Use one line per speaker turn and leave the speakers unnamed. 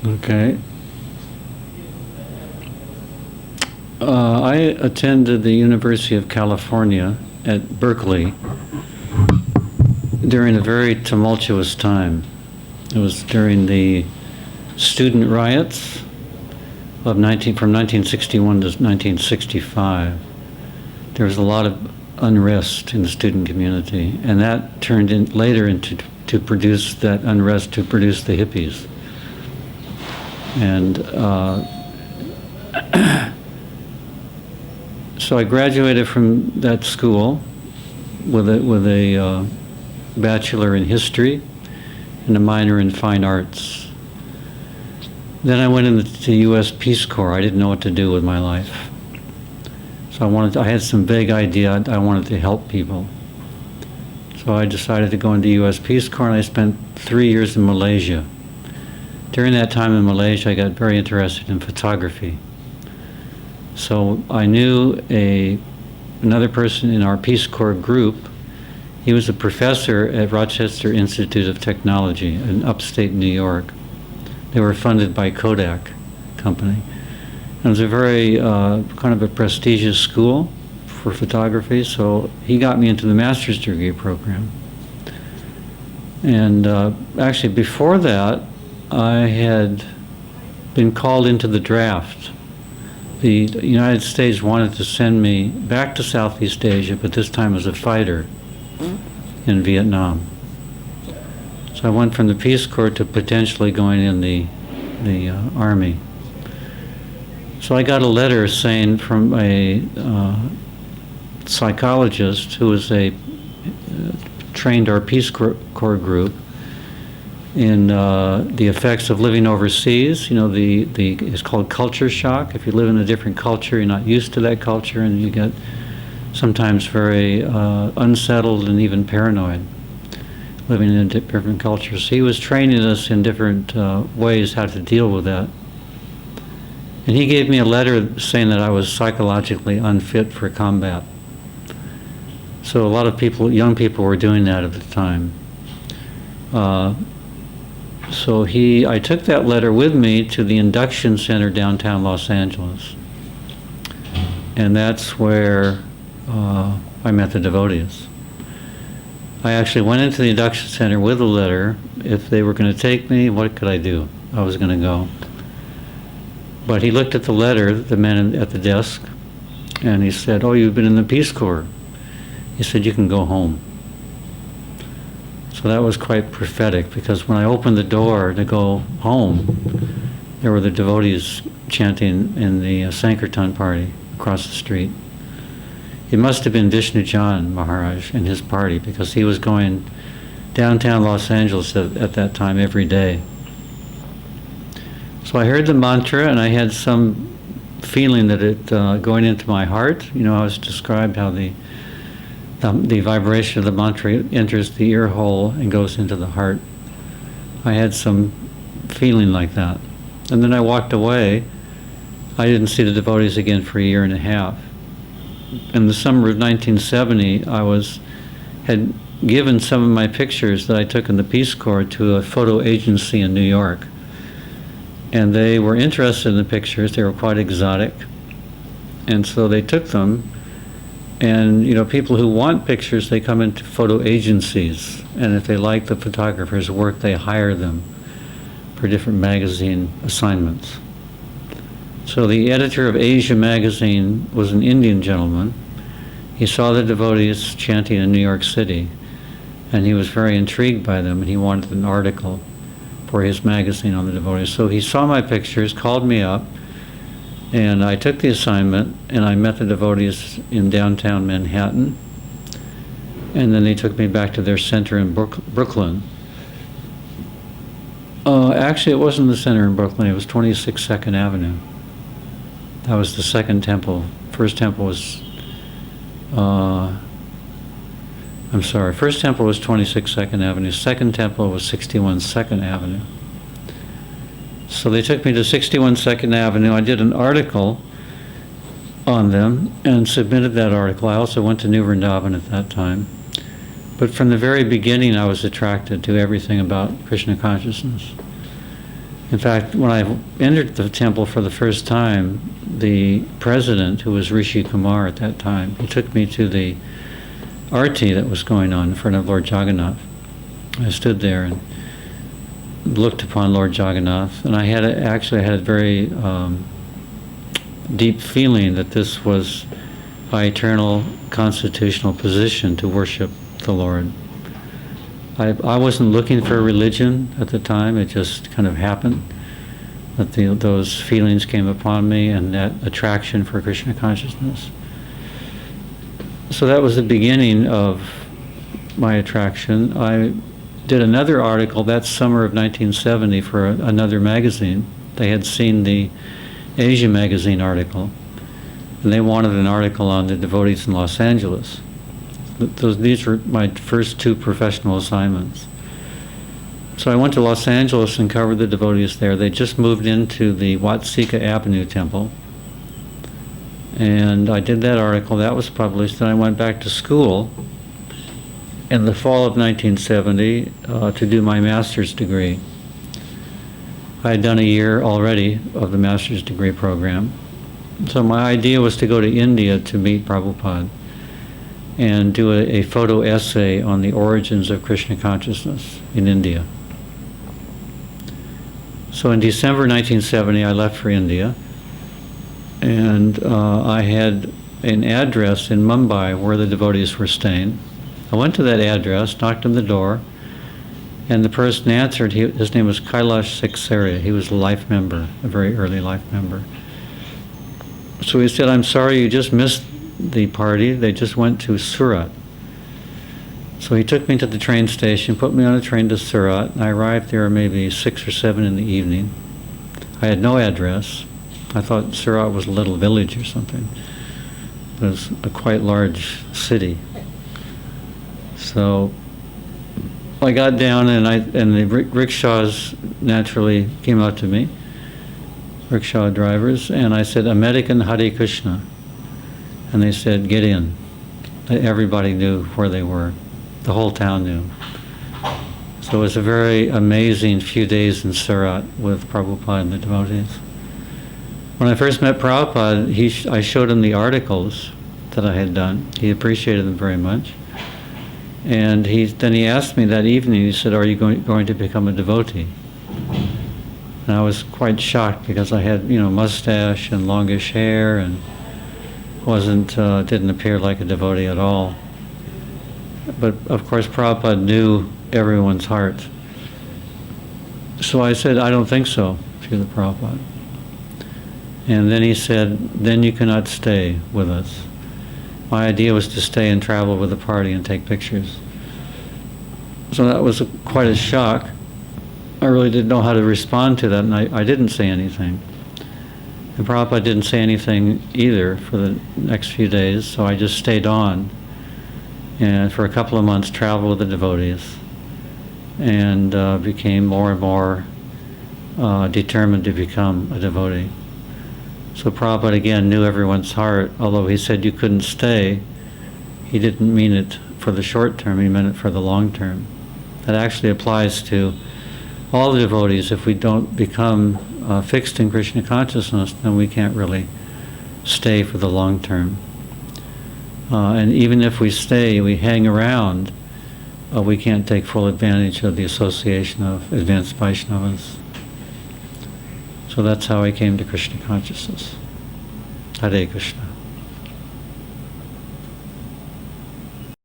Okay. I attended the University of California at Berkeley during a very tumultuous time. It was during the student riots from 1961 to 1965. There was a lot of unrest in the student community, and that turned in later into to produce that unrest to produce the hippies. And so I graduated from that school with a bachelor in history and a minor in fine arts. Then I went into the U.S. Peace Corps. I didn't know what to do with my life. So I had some vague idea I wanted to help people. So I decided to go into the U.S. Peace Corps, and I spent 3 years in Malaysia. During that time in Malaysia, I got very interested in photography. So I knew another person in our Peace Corps group. He was a professor at Rochester Institute of Technology in upstate New York. They were funded by Kodak Company. It was a very kind of a prestigious school for photography, so he got me into the master's degree program. And actually before that, I had been called into the draft. The United States wanted to send me back to Southeast Asia, but this time as a fighter in Vietnam. So I went from the Peace Corps to potentially going in the Army. So I got a letter saying from a psychologist who was trained our Peace Corps group in the effects of living overseas. You know, it's called culture shock. If you live in a different culture, you're not used to that culture, and you get sometimes very unsettled and even paranoid living in different cultures. So he was training us in different ways how to deal with that. And he gave me a letter saying that I was psychologically unfit for combat. So a lot of people, young people, were doing that at the time. So I took that letter with me to the induction center downtown Los Angeles. And that's where I met the devotees. I actually went into the induction center with a letter. If they were going to take me, what could I do? I was going to go. But he looked at the letter, the man at the desk, and he said, "Oh, you've been in the Peace Corps." He said, "You can go home." So that was quite prophetic, because when I opened the door to go home, there were the devotees chanting in the Sankirtan party across the street. It must have been Vishnujan Maharaj and his party, because he was going downtown Los Angeles at that time every day. So I heard the mantra, and I had some feeling that it going into my heart. You know, I was described how the vibration of the mantra enters the ear hole and goes into the heart. I had some feeling like that. And then I walked away. I didn't see the devotees again for a year and a half. In the summer of 1970, I had given some of my pictures that I took in the Peace Corps to a photo agency in New York. And they were interested in the pictures. They were quite exotic. And so they took them. And, you know, people who want pictures, they come into photo agencies. And if they like the photographer's work, they hire them for different magazine assignments. So the editor of Asia magazine was an Indian gentleman. He saw the devotees chanting in New York City, and he was very intrigued by them, and he wanted an article for his magazine on the devotees. So he saw my pictures, called me up, and I took the assignment, and I met the devotees in downtown Manhattan, and then they took me back to their center in Brooklyn. Actually, it wasn't the center in Brooklyn, it was 26 2nd Avenue. That was the second temple. First temple was, first temple was 26 2nd Avenue. Second temple was 61 2nd Avenue. So they took me to 61 2nd Avenue. I did an article on them and submitted that article. I also went to New Vrindavan at that time. But from the very beginning, I was attracted to everything about Krishna consciousness. In fact, when I entered the temple for the first time, the president, who was Rishi Kumar at that time, he took me to the arti that was going on in front of Lord Jagannath. I stood there and looked upon Lord Jagannath, and I had a very deep feeling that this was my eternal constitutional position to worship the Lord. I wasn't looking for a religion at the time. It just kind of happened that those feelings came upon me and that attraction for Krishna consciousness. So that was the beginning of my attraction. I did another article that summer of 1970 for another magazine. They had seen the Asia magazine article, and they wanted an article on the devotees in Los Angeles. These were my first two professional assignments. So I went to Los Angeles and covered the devotees there. They just moved into the Watsika Avenue temple. And I did that article. That was published. Then I went back to school in the fall of 1970 to do my master's degree. I had done a year already of the master's degree program. So my idea was to go to India to meet Prabhupada and do a photo essay on the origins of Krishna consciousness in India. So in December 1970, I left for India, and I had an address in Mumbai where the devotees were staying. I went to that address, knocked on the door, and the person answered. His name was Kailash Siksaria. He was a life member, a very early life member. So he said, "I'm sorry, you just missed the party. They just went to Surat." So he took me to the train station, put me on a train to Surat, and I arrived there maybe 6 or 7 in the evening. I had no address. I thought Surat was a little village or something. It was a quite large city. So I got down, and the rickshaws naturally came up to me, rickshaw drivers, and I said, "American Hare Krishna." And they said, "Get in." Everybody knew where they were. The whole town knew. So it was a very amazing few days in Surat with Prabhupada and the devotees. When I first met Prabhupada, I showed him the articles that I had done. He appreciated them very much. And then he asked me that evening, he said, "Are you going to become a devotee?" And I was quite shocked because I had, mustache and longish hair and didn't appear like a devotee at all. But of course Prabhupada knew everyone's heart. So I said, "I don't think so, Srila Prabhupada." And then he said, "Then you cannot stay with us." My idea was to stay and travel with the party and take pictures. So that was quite a shock. I really didn't know how to respond to that, and I didn't say anything. And Prabhupada didn't say anything either for the next few days, so I just stayed on. And for a couple of months traveled with the devotees and became more and more determined to become a devotee. So Prabhupada again knew everyone's heart. Although he said you couldn't stay, he didn't mean it for the short term, he meant it for the long term. That actually applies to all the devotees. If we don't become fixed in Krishna consciousness, then we can't really stay for the long term. And even if we stay, we hang around, we can't take full advantage of the association of advanced Vaishnavas. So that's how I came to Krishna consciousness. Hare Krishna.